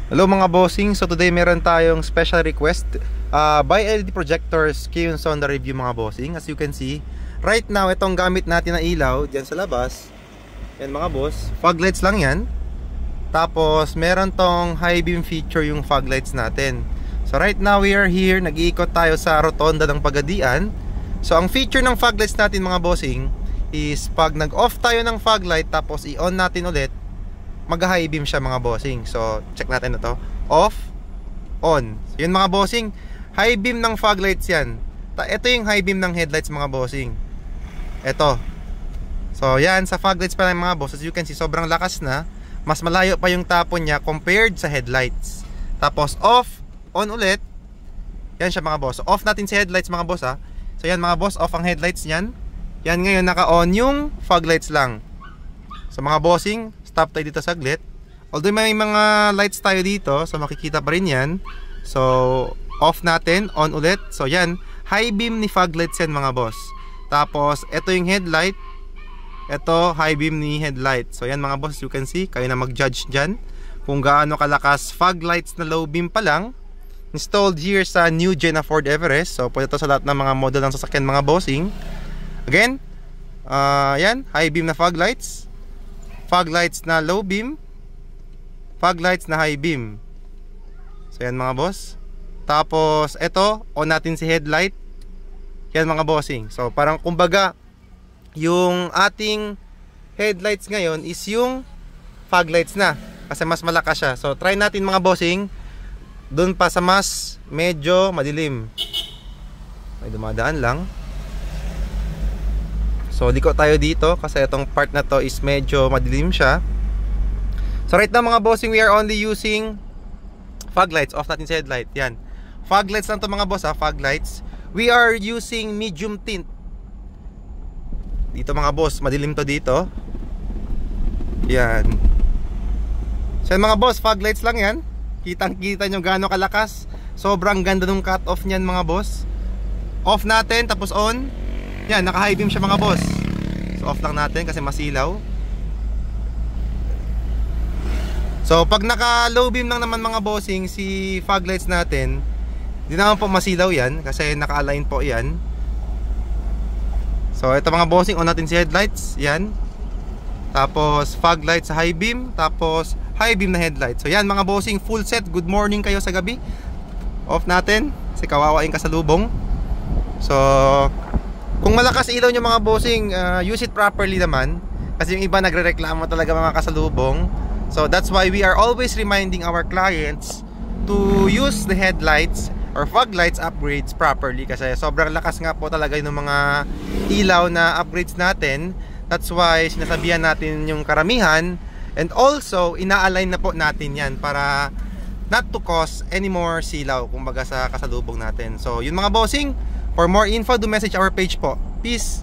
Hello mga bossing, so today meron tayong special request. Buy LED projectors Kion Sonda review mga bossing. As you can see, right now itong gamit natin na ilaw dyan sa labas. Yan mga boss, fog lights lang yan. Tapos meron tong high beam feature yung fog lights natin. So right now we are here, nag-iikot tayo sa rotonda ng Pagadian. So ang feature ng fog lights natin mga bossing is pag nag-off tayo ng fog light tapos i-on natin ulit, mag-high beam siya mga bossing. So check natin na to. Off, on. So yun mga bossing, high beam ng fog lights yan. Ito yung high beam ng headlights mga bossing. Ito. So yan, sa fog lights pa lang mga boss, as you can see, sobrang lakas na. Mas malayo pa yung tapon niya compared sa headlights. Tapos off, on ulit. Yan siya mga boss. So, off natin sa headlights mga boss ha. So yan mga boss, off ang headlights niyan. Yan ngayon naka-on yung fog lights lang. So mga bossing, stop tayo dito saglit. Although may mga lights tayo dito, so makikita pa rin yan. So off natin, on ulit. So yan, high beam ni fog lights yan mga boss. Tapos ito yung headlight. Ito high beam ni headlight. So yan mga boss, you can see, kayo na mag-judge dyan kung gaano kalakas fog lights na low beam pa lang. Installed here sa new Gen Ford Everest. So pwede ito sa lahat ng mga model ng sasakyan mga bossing. Again, yan, high beam na fog lights. Fog lights na low beam, fog lights na high beam. So yan mga boss. Tapos ito, on natin si headlight. Yan mga bossing. So parang kumbaga yung ating headlights ngayon is yung fog lights na, kasi mas malakas siya. So try natin mga bossing doon pa sa mas medyo madilim. May dumadaan lang. So liko tayo dito kasi itong part na to is medyo madilim siya. So right now mga bossing, we are only using fog lights. Off natin sa headlight. Yan, fog lights lang to mga boss ha, fog lights. We are using medium tint. Dito mga boss, madilim to dito. Yan. So yan mga boss, fog lights lang yan. Kitang kita nyo gaano kalakas. Sobrang ganda ng cut off nyan mga boss. Off natin tapos on. Yan, naka-high beam siya mga boss. So off lang natin kasi masilaw. So pag naka-low beam lang naman mga bossing si fog lights natin, di naman po masilaw yan kasi naka-align po yan. So ito mga bossing, on natin si headlights. Yan. Tapos fog lights sa high beam. Tapos high beam na headlights. So yan mga bossing, full set. Good morning kayo sa gabi. Off natin kasi kawawain ka sa lubong. So kung malakas ilaw nyo mga bossing, use it properly naman. Kasi yung iba nagre-reklamo talaga mga kasalubong. So that's why we are always reminding our clients to use the headlights or fog lights upgrades properly. Kasi sobrang lakas nga po talaga yung mga ilaw na upgrades natin. That's why sinasabihan natin yung karamihan. And also, ina-align na po natin yan para not to cause any more silaw kumbaga sa kasalubong natin. So yun mga bossing, for more info, do message our page po. Peace!